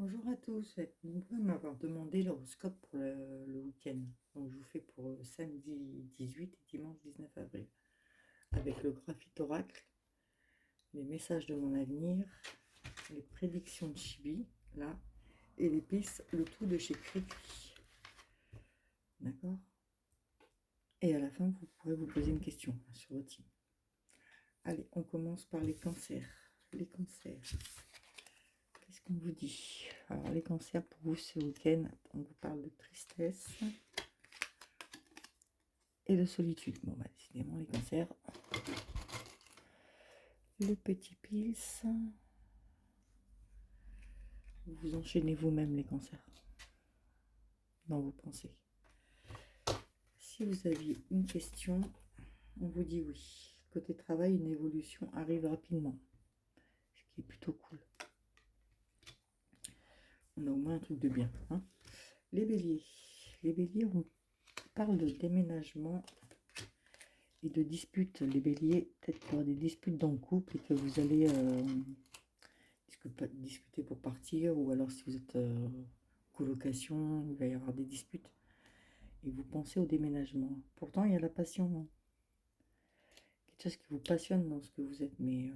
Bonjour à tous. Vous êtes nombreux à m'avoir demandé l'horoscope pour le week-end. Donc, je vous fais pour samedi 18 et dimanche 19 avril. Avec le graphite oracle, les messages de mon avenir, les prédictions de Chibi, là, et les pistes, le tout de chez Cricri. D'accord. Et à la fin, vous pourrez vous poser une question sur votre team. Allez, on commence par les cancers. Les cancers. Qu'est-ce qu'on vous dit? Alors, les cancers, pour vous, ce week-end, on vous parle de tristesse et de solitude. Bon, bah, décidément, les cancers. Le petit pils. Vous enchaînez vous-même les cancers dans vos pensées. Si vous aviez une question, on vous dit oui. Côté travail, une évolution arrive rapidement, ce qui est plutôt cool. On a au moins un truc de bien. Hein. Les béliers. Les béliers, on parle de déménagement et de disputes. Les béliers, peut-être qu'il y aura des disputes dans le couple et que vous allez discuter pour partir, ou alors si vous êtes colocation, il va y avoir des disputes. Et vous pensez au déménagement. Pourtant, il y a la passion. Hein. Quelque chose qui vous passionne dans ce que vous êtes, mais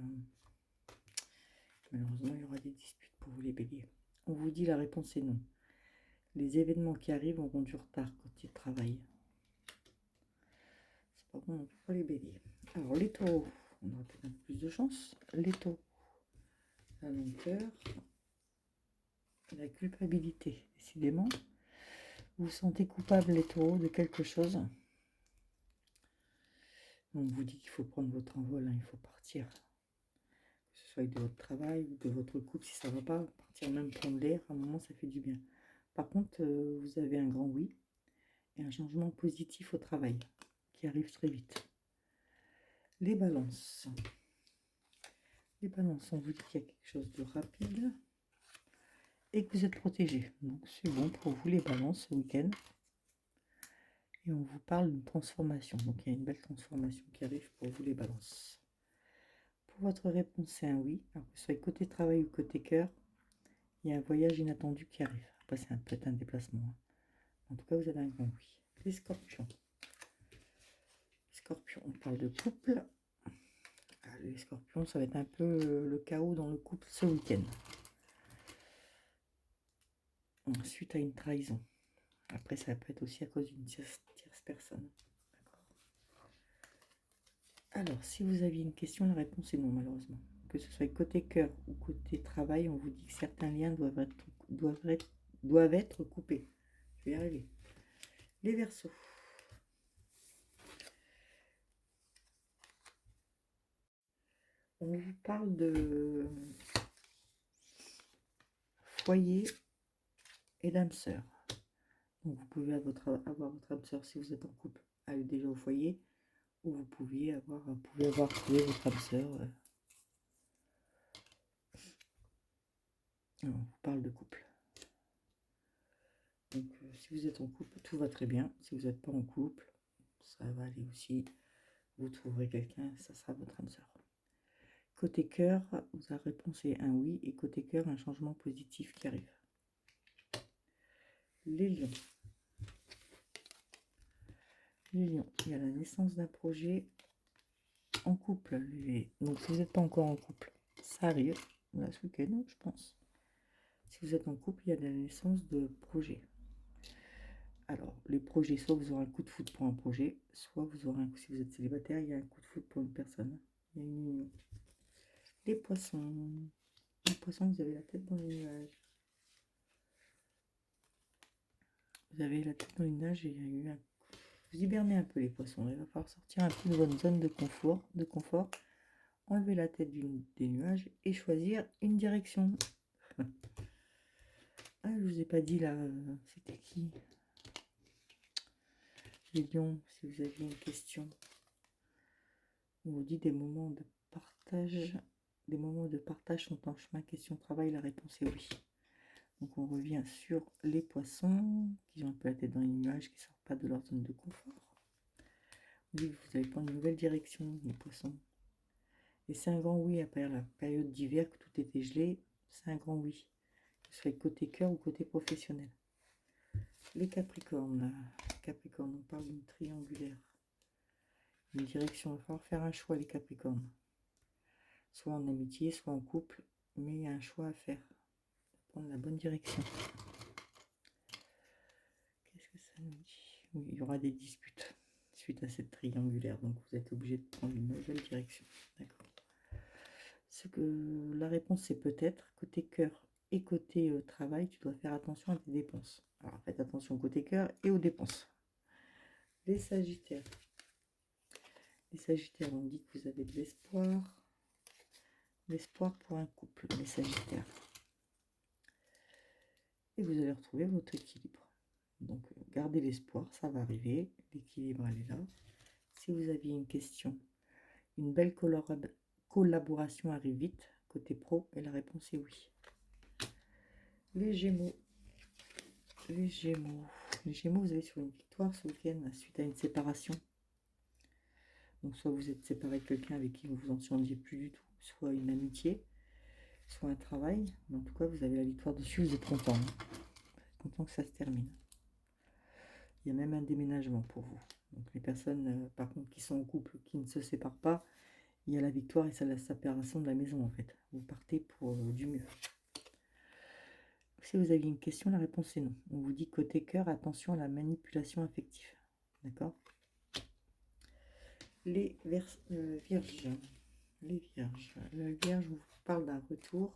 malheureusement, il y aura des disputes pour vous les béliers. On vous dit la réponse est non. Les événements qui arrivent auront du retard quand ils travaillent. C'est pas bon non plus pour les béliers. Alors, les taureaux, on aura peut-être un peu plus de chance. Les taureaux, la lenteur, la culpabilité. Décidément, vous vous sentez coupable, les taureaux, de quelque chose. On vous dit qu'il faut prendre votre envol, hein, il faut partir. Que ce soit de votre travail ou de votre couple, si ça ne va pas, partir même prendre l'air, à un moment, ça fait du bien. Par contre, vous avez un grand oui et un changement positif au travail qui arrive très vite. Les balances. Les balances, on vous dit qu'il y a quelque chose de rapide et que vous êtes protégé. Donc c'est bon pour vous les balances ce week-end. Et on vous parle d'une transformation. Donc il y a une belle transformation qui arrive pour vous les balances. Pour votre réponse, c'est un oui. Alors que ce soit côté travail ou côté cœur, il y a un voyage inattendu qui arrive. Après, c'est peut-être un déplacement. Hein. En tout cas, vous avez un grand oui. Les scorpions. Scorpions, on parle de couple. Les scorpions, ça va être un peu le chaos dans le couple ce week-end. Suite à une trahison. Après, ça peut être aussi à cause d'une tierce personne. Alors, si vous aviez une question, la réponse est non, malheureusement. Que ce soit côté cœur ou côté travail, on vous dit que certains liens doivent être coupés. Je vais y arriver. Les Verseaux. On vous parle de foyer et d'âme sœur. Donc vous pouvez avoir votre âme sœur si vous êtes en couple, aller déjà au foyer, ou vous pouvez avoir trouvé votre âme sœur. On vous parle de couple. Donc si vous êtes en couple, tout va très bien. Si vous n'êtes pas en couple, ça va aller aussi. Vous trouverez quelqu'un, ça sera votre âme sœur. Côté cœur, la réponse est un oui, et côté cœur, un changement positif qui arrive. Les lions. Les lions, il y a la naissance d'un projet en couple. Donc si vous n'êtes pas encore en couple, ça arrive, là, ce week-end, je pense. Si vous êtes en couple, il y a la naissance de projets. Alors, les projets, soit vous aurez un coup de foot pour un projet, soit vous aurez si vous êtes célibataire, il y a un coup de foot pour une personne. Il y a une union. Les poissons. Les poissons, vous avez la tête dans les nuages. Vous avez la tête dans les nuages et il y a eu un... Vous hibernez un peu les poissons. Il va falloir sortir un peu de votre zone de confort, enlever la tête des nuages et choisir une direction. Ah, je vous ai pas dit là, c'était qui? Les lions, si vous aviez une question. On vous dit des moments de partage. Des moments de partage sont en chemin. Question travail, la réponse est oui. Donc on revient sur les poissons qui ont un peu la tête dans les nuages, qui ne sortent pas de leur zone de confort. On dit que vous allez prendre une nouvelle direction, les poissons. Et c'est un grand oui, après la période d'hiver que tout était gelé, c'est un grand oui. ce soit côté cœur ou côté professionnel. Les Capricornes. Capricorne, on parle d'une triangulaire. Une direction, il va falloir faire un choix, les Capricornes. Soit en amitié, soit en couple, mais il y a un choix à faire. Prendre la bonne direction. Qu'est-ce que ça nous dit? Oui, il y aura des disputes suite à cette triangulaire, donc vous êtes obligé de prendre une nouvelle direction. D'accord. Ce que la réponse c'est peut-être côté cœur et côté travail, tu dois faire attention à tes dépenses. Alors faites attention côté cœur et aux dépenses. Les Sagittaires. Les Sagittaires, on dit que vous avez de l'espoir. L'espoir pour un couple, les Sagittaires. Et vous allez retrouver votre équilibre. Donc, gardez l'espoir, ça va arriver. L'équilibre, elle est là. Si vous aviez une question, une belle collaboration arrive vite, côté pro, et la réponse est oui. Les Gémeaux. Les Gémeaux. Les Gémeaux, vous avez sur une victoire ce week-end suite à une séparation. Donc, soit vous êtes séparé de quelqu'un avec qui vous vous entendiez plus du tout, soit une amitié, soit un travail. Mais en tout cas, vous avez la victoire dessus, vous êtes content. Vous êtes content que ça se termine. Il y a même un déménagement pour vous. Donc les personnes, par contre, qui sont en couple, qui ne se séparent pas, il y a la victoire et ça la séparation de la maison en fait. Vous partez pour du mieux. Si vous aviez une question, la réponse est non. On vous dit côté cœur, attention à la manipulation affective. D'accord? Les vierges. Les vierges. Le vierge vous parle d'un retour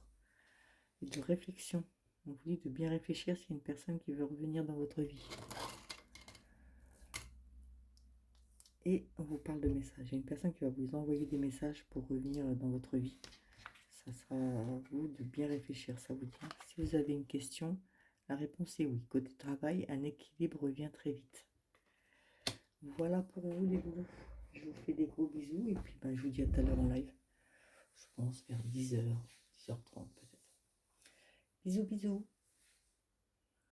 et de réflexion. On vous dit de bien réfléchir s'il y a une personne qui veut revenir dans votre vie. Et on vous parle de messages. Il y a une personne qui va vous envoyer des messages pour revenir dans votre vie. Ça sera à vous de bien réfléchir, ça vous dit. Si vous avez une question, la réponse est oui. Côté travail, un équilibre revient très vite. Voilà pour vous les boulons. Je vous fais des gros bisous et puis je vous dis à tout à l'heure en live. Je pense vers 10h, 10h30 peut-être. Bisous, bisous.